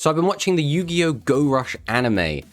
So I've been watching the Yu-Gi-Oh! Go Rush anime, and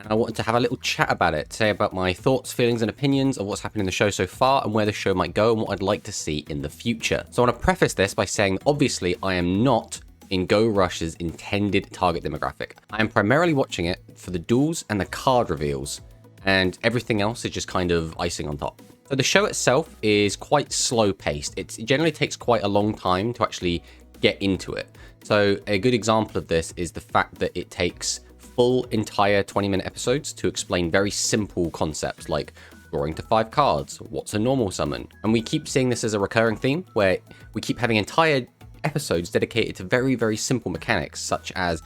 I wanted to have a little chat about it, say about my thoughts, feelings, and opinions of what's happened in the show so far, and where the show might go, and what I'd like to see in the future. So I want to preface this by saying that obviously I am not in Go Rush's intended target demographic. I am primarily watching it for the duels and the card reveals, and everything else is just kind of icing on top. So the show itself is quite slow paced. It generally takes quite a long time to actually get into it. So a good example of this is the fact that it takes full entire 20-minute episodes to explain very simple concepts like drawing to 5 cards, what's a normal summon. And we keep seeing this as a recurring theme where we keep having entire episodes dedicated to very, very simple mechanics, such as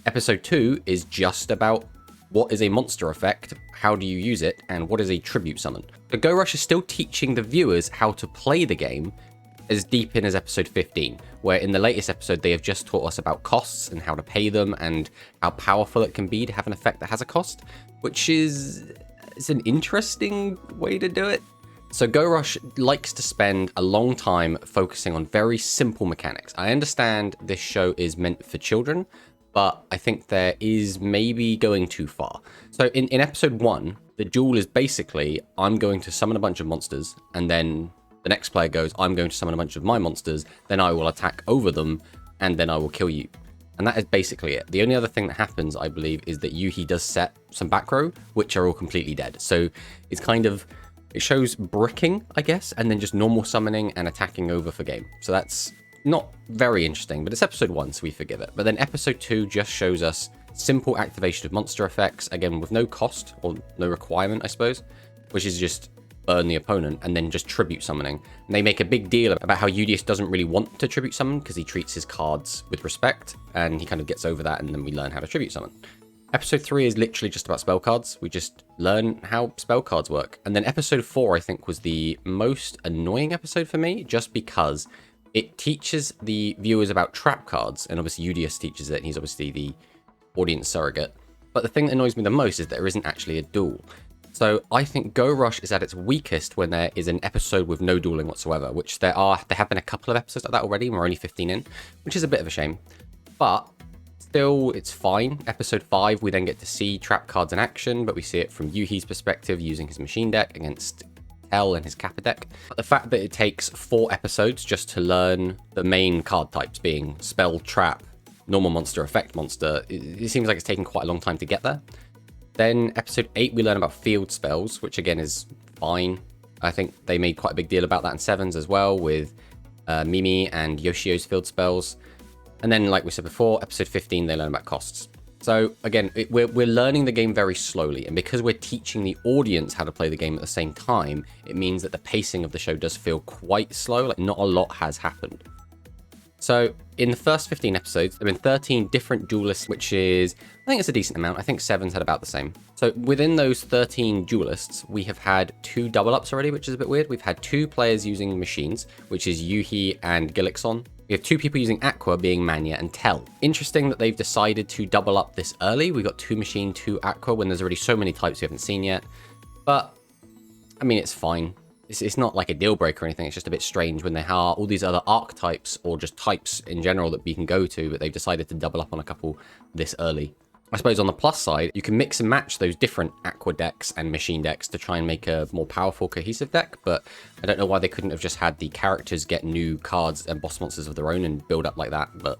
episode 2 is just about what is a monster effect, how do you use it, and what is a tribute summon. But Go Rush is still teaching the viewers how to play the game as deep in as episode 15, where in the latest episode they have just taught us about costs and how to pay them and how powerful it can be to have an effect that has a cost, which is an interesting way to do it. So Go Rush likes to spend a long time focusing on very simple mechanics. I understand this show is meant for children, but I think there is maybe going too far. So in episode 1, the duel is basically, I'm going to summon a bunch of monsters, and then the next player goes, I'm going to summon a bunch of my monsters, then I will attack over them, and then I will kill you. And that is basically it. The only other thing that happens, I believe, is that Yuhi does set some back row, which are all completely dead. So it's kind of, it shows bricking, I guess, and then just normal summoning and attacking over for game. So that's not very interesting, but it's episode 1, so we forgive it. But then episode 2 just shows us simple activation of monster effects, again, with no cost, or no requirement, I suppose, which is just burn the opponent, and then just tribute summoning. And they make a big deal about how Udius doesn't really want to tribute summon because he treats his cards with respect, and he kind of gets over that, and then we learn how to tribute summon. Episode 3 is literally just about spell cards. We just learn how spell cards work. And then episode 4, I think, was the most annoying episode for me, just because it teaches the viewers about trap cards, and obviously Udius teaches it, and he's obviously the audience surrogate. But the thing that annoys me the most is that there isn't actually a duel. So I think Go Rush is at its weakest when there is an episode with no dueling whatsoever, which there have been a couple of episodes like that already, and we're only 15 in, which is a bit of a shame. But still, it's fine. Episode 5, we then get to see trap cards in action, but we see it from Yuhi's perspective using his machine deck against L and his Kappa deck. But the fact that it takes 4 episodes just to learn the main card types, being spell, trap, normal monster, effect monster, it seems like it's taking quite a long time to get there. Then episode 8, we learn about field spells, which again is fine. I think they made quite a big deal about that in 7s as well, with Mimi and Yoshio's field spells. And then, like we said before, episode 15, they learn about costs. So again, we're learning the game very slowly, and because we're teaching the audience how to play the game at the same time, it means that the pacing of the show does feel quite slow, like not a lot has happened. So in the first 15 episodes, there have been 13 different duelists, which is, I think it's a decent amount. I think 7's had about the same. So within those 13 duelists, we have had 2 double ups already, which is a bit weird. We've had 2 players using machines, which is Yuhi and Gilixon. We have 2 people using Aqua, being Manya and Tel. Interesting that they've decided to double up this early. We got 2 machine, 2 Aqua, when there's already so many types we haven't seen yet. But, I mean, it's fine. It's not like a deal breaker or anything. It's just a bit strange when there are all these other archetypes or just types in general that we can go to, but they've decided to double up on a couple this early. I suppose on the plus side, you can mix and match those different Aqua decks and machine decks to try and make a more powerful, cohesive deck, but I don't know why they couldn't have just had the characters get new cards and boss monsters of their own and build up like that, but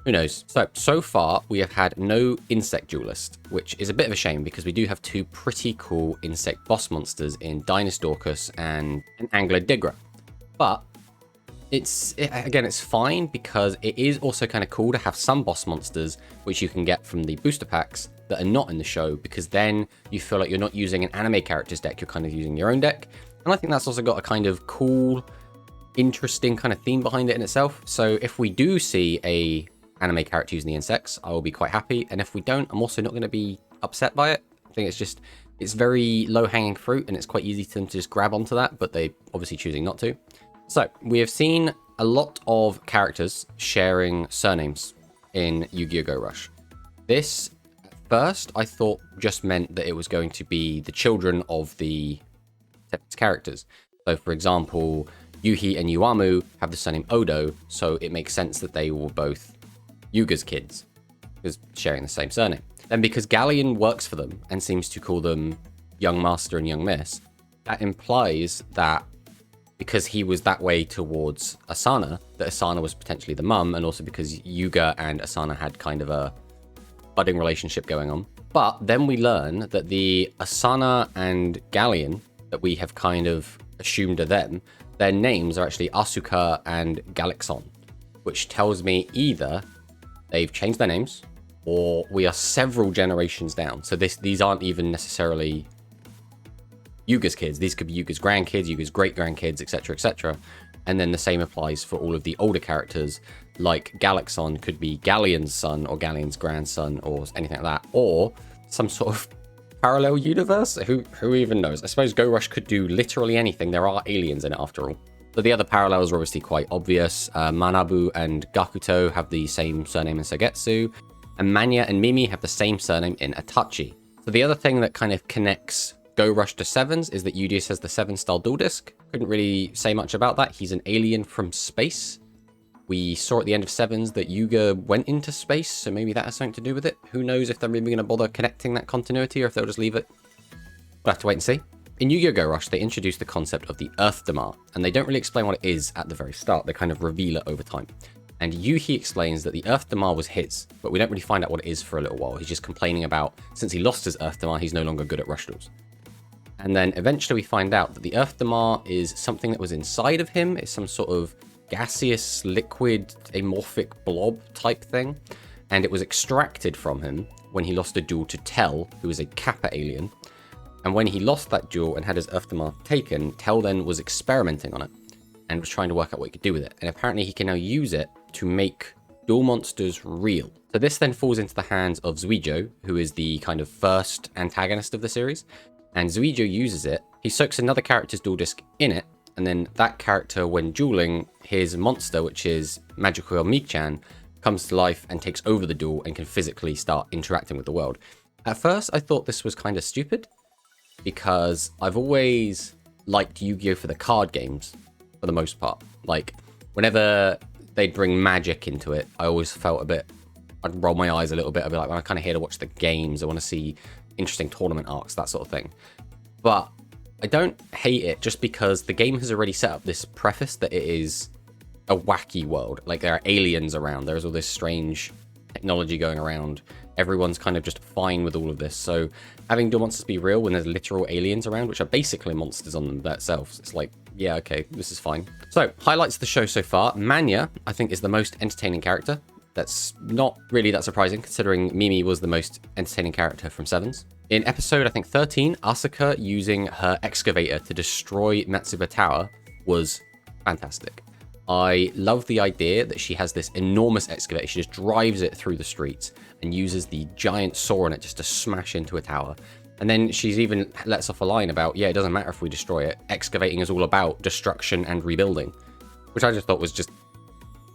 who knows. So far, we have had no insect duelist, which is a bit of a shame because we do have 2 pretty cool insect boss monsters in Dynastorcus and Anglodigra. But again, it's fine because it is also kind of cool to have some boss monsters which you can get from the booster packs that are not in the show, because then you feel like you're not using an anime characters deck, you're kind of using your own deck. And I think that's also got a kind of cool, interesting kind of theme behind it in itself. So if we do see a anime character using the insects, I will be quite happy. And if we don't, I'm also not going to be upset by it. I think it's very low-hanging fruit, and it's quite easy for them to just grab onto that, but they obviously choosing not to. So we have seen a lot of characters sharing surnames in Yu-Gi-Oh! Go Rush. This, at first, I thought just meant that it was going to be the children of the characters. So, for example, Yuhi and Yuamu have the surname Odo, so it makes sense that they were both Yuga's kids. because sharing the same surname. Then because Galleon works for them and seems to call them Young Master and Young Miss, that implies that because he was that way towards Asana, that Asana was potentially the mum, and also because Yuga and Asana had kind of a budding relationship going on. But then we learn that the Asana and Galleon that we have kind of assumed are them, their names are actually Asuka and Galixon, which tells me either they've changed their names or we are several generations down. So these aren't even necessarily Yuga's kids. These could be Yuga's grandkids, Yuga's great-grandkids, etc., etc. And then the same applies for all of the older characters, like Galixon could be Galleon's son or Galleon's grandson or anything like that, or some sort of parallel universe. Who even knows? I suppose Go Rush could do literally anything. There are aliens in it after all. But the other parallels are obviously quite obvious. Manabu and Gakuto have the same surname in Sagetsu, and Manya and Mimi have the same surname in Itachi. So the other thing that kind of connects Go Rush to Sevens is that Udius has the 7-star dual disc. Couldn't really say much about that. He's an alien from space. We saw at the end of Sevens that Yuga went into space, so maybe that has something to do with it. Who knows if they're really going to bother connecting that continuity or if they'll just leave it. We'll have to wait and see. In Yu-Gi-Oh! Go Rush, they introduced the concept of the Earthdamar, and they don't really explain what it is at the very start. They kind of reveal it over time. And Yuhi explains that the Earthdamar was his, but we don't really find out what it is for a little while. He's just complaining about, since he lost his Earthdamar, he's no longer good at Rush Duels. And then eventually we find out that the Earthdamar is something that was inside of him. It's some sort of gaseous, liquid, amorphic blob type thing. And it was extracted from him when he lost a duel to Tel, who is a Kappa alien. And when he lost that duel and had his Earthdamar taken, Tel then was experimenting on it and was trying to work out what he could do with it. And apparently he can now use it to make duel monsters real. So this then falls into the hands of Zuijo, who is the kind of first antagonist of the series. And Zuijo uses it. He soaks another character's dual disc in it, and then that character, when dueling, his monster, which is Magical Meek-chan, comes to life and takes over the duel and can physically start interacting with the world. At first, I thought this was kind of stupid, because I've always liked Yu-Gi-Oh! For the card games, for the most part. Like, whenever they'd bring magic into it, I always felt I'd roll my eyes a little bit. I'd be like, well, I'm kind of here to watch the games. I want to see interesting tournament arcs, that sort of thing. But I don't hate it just because the game has already set up this preface that it is a wacky world. Like, there are aliens around. There's all this strange technology going around. Everyone's kind of just fine with all of this. So having duel monsters be real when there's literal aliens around, which are basically monsters on them themselves, it's like, yeah, okay, this is fine. So, highlights of the show so far. Manya, I think, is the most entertaining character. That's not really that surprising, considering Mimi was the most entertaining character from Sevens. In episode, I think, 13, Asuka using her excavator to destroy Matsuba Tower was fantastic. I love the idea that she has this enormous excavator. She just drives it through the streets and uses the giant saw on it just to smash into a tower. And then she's even lets off a line about, yeah, it doesn't matter if we destroy it. Excavating is all about destruction and rebuilding, which I just thought was just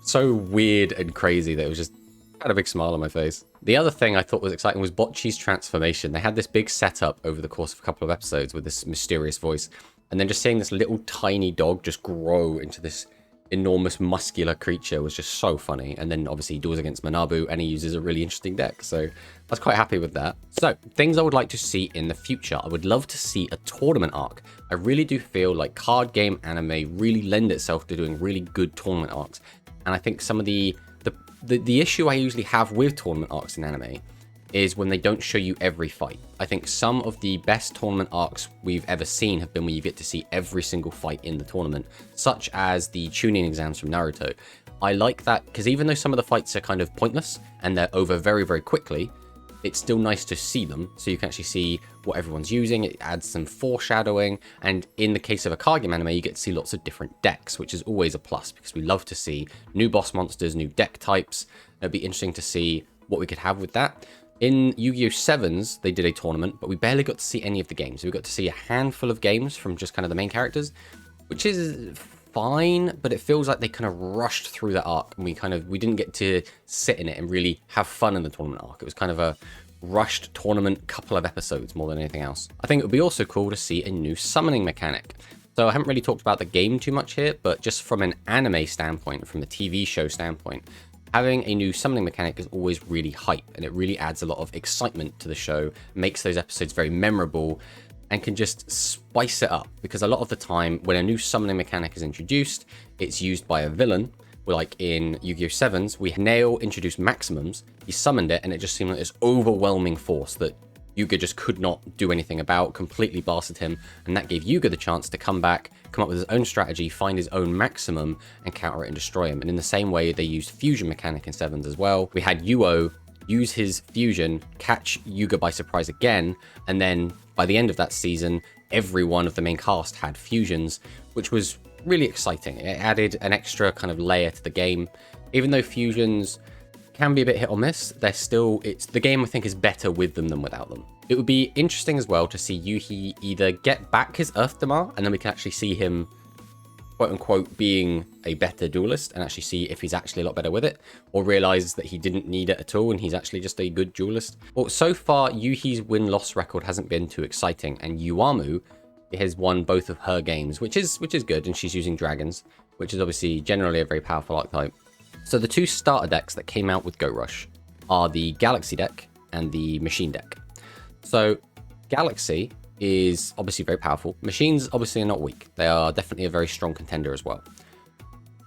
so weird and crazy that it was just had a big smile on my face. The other thing I thought was exciting was Bocchi's transformation. They had this big setup over the course of a couple of episodes with this mysterious voice, and then just seeing this little tiny dog just grow into this enormous muscular creature was just so funny. And then obviously he duels against Manabu and he uses a really interesting deck, so I was quite happy with that. So things I would like to see in the future. I would love to see a tournament arc. I really do feel like card game anime really lend itself to doing really good tournament arcs. And I think some of the issue I usually have with tournament arcs in anime is when they don't show you every fight. I think some of the best tournament arcs we've ever seen have been when you get to see every single fight in the tournament, such as the Chunin exams from Naruto. I like that because even though some of the fights are kind of pointless and they're over very, very quickly, it's still nice to see them so you can actually see what everyone's using. It adds some foreshadowing, and in the case of a card game anime, you get to see lots of different decks, which is always a plus because we love to see new boss monsters, new deck types. It'd be interesting to see what we could have with that. In Yu-Gi-Oh! Sevens, they did a tournament, but we barely got to see any of the games. We got to see a handful of games from just kind of the main characters, which is fine, but it feels like they kind of rushed through that arc, and we didn't get to sit in it and really have fun in the tournament arc. It was kind of a rushed tournament couple of episodes more than anything else. I think it would be also cool to see a new summoning mechanic. So I haven't really talked about the game too much here, but just from an anime standpoint, from the TV show standpoint, Having a new summoning mechanic is always really hype, and it really adds a lot of excitement to the show, makes those episodes very memorable, and can just spice it up. Because a lot of the time, when a new summoning mechanic is introduced, it's used by a villain. Like in Yu-Gi-Oh! 7s, we Nail introduced Maximums, he summoned it, and it just seemed like this overwhelming force that Yuga just could not do anything about, completely blasted him, and that gave Yuga the chance to come back, come up with his own strategy, find his own maximum, and counter it and destroy him. And in the same way, they used fusion mechanic in 7s as well. We had Yuo use his fusion, catch Yuga by surprise again, and then by the end of that season, every one of the main cast had fusions, which was really exciting. It added an extra kind of layer to the game. Even though fusions can be a bit hit or miss, the game I think is better with them than without them. It would be interesting as well to see Yuhi either get back his Earthdamar, and then we can actually see him quote unquote being a better duelist and actually see if he's actually a lot better with it, or realize that he didn't need it at all and he's actually just a good duelist. Well, so far Yuhi's win-loss record hasn't been too exciting, and Yuamu has won both of her games, which is good, and she's using dragons, which is obviously generally a very powerful archetype. So the two starter decks that came out with Go Rush are the Galaxy deck and the Machine deck. So Galaxy is obviously very powerful. Machines obviously are not weak. They are definitely a very strong contender as well.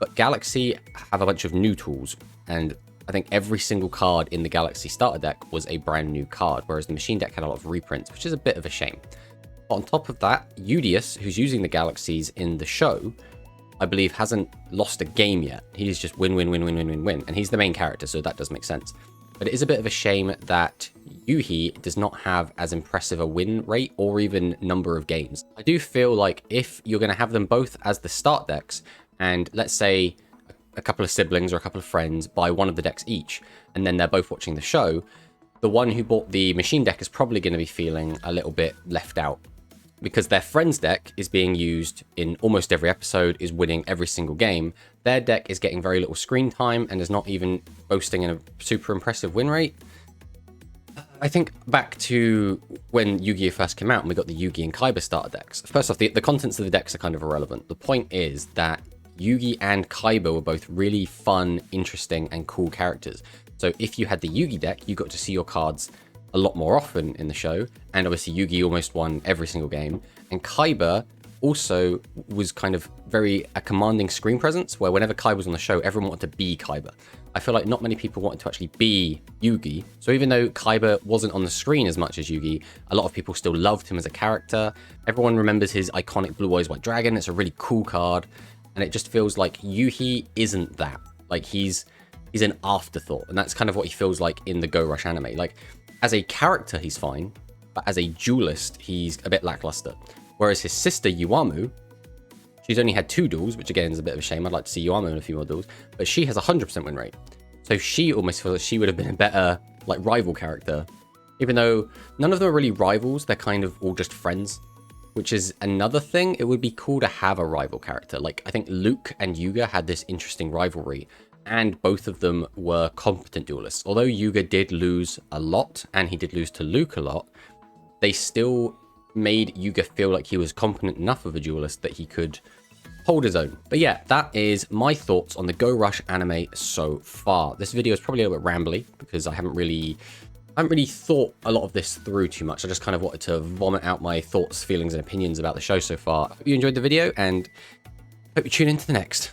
But Galaxy have a bunch of new tools, and I think every single card in the Galaxy starter deck was a brand new card, whereas the Machine deck had a lot of reprints, which is a bit of a shame. On top of that, Audiance, who's using the Galaxies in the show, I believe hasn't lost a game yet. He's just win, and he's the main character, so that does make sense. But it is a bit of a shame that Yuhi does not have as impressive a win rate or even number of games. I do feel like if you're going to have them both as the start decks, and let's say a couple of siblings or a couple of friends buy one of the decks each, and then they're both watching the show, the one who bought the Machine deck is probably going to be feeling a little bit left out, because their friend's deck is being used in almost every episode, is winning every single game. Their deck is getting very little screen time and is not even boasting a super impressive win rate. I think back to when Yu-Gi-Oh! First came out and we got the Yugi and Kaiba starter decks. First off, the contents of the decks are kind of irrelevant. The point is that Yugi and Kaiba were both really fun, interesting, and cool characters. So if you had the Yugi deck, you got to see your cards a lot more often in the show, and obviously Yugi almost won every single game, and Kaiba also was kind of a commanding screen presence, where whenever Kaiba was on the show, everyone wanted to be Kaiba. I feel like not many people wanted to actually be Yugi, so even though Kaiba wasn't on the screen as much as Yugi, a lot of people still loved him as a character. Everyone remembers his iconic Blue Eyes White Dragon. It's a really cool card, and it just feels like Yuhi isn't that. Like he's an afterthought, and that's kind of what he feels like in the Go Rush anime. Like, as a character, he's fine, but as a duelist, he's a bit lackluster. Whereas his sister, Yuamu, she's only had 2 duels, which again is a bit of a shame. I'd like to see Yuamu in a few more duels, but she has a 100% win rate. So she almost feels like she would have been a better, like, rival character. Even though none of them are really rivals, they're kind of all just friends, which is another thing. It would be cool to have a rival character. Like, I think Luke and Yuga had this interesting rivalry, and both of them were competent duelists. Although Yuga did lose a lot, and he did lose to Luke a lot, they still made Yuga feel like he was competent enough of a duelist that he could hold his own. But yeah, that is my thoughts on the Go Rush anime so far. This video is probably a little bit rambly, because I haven't really thought a lot of this through too much. I just kind of wanted to vomit out my thoughts, feelings, and opinions about the show so far. I hope you enjoyed the video, and hope you tune into the next.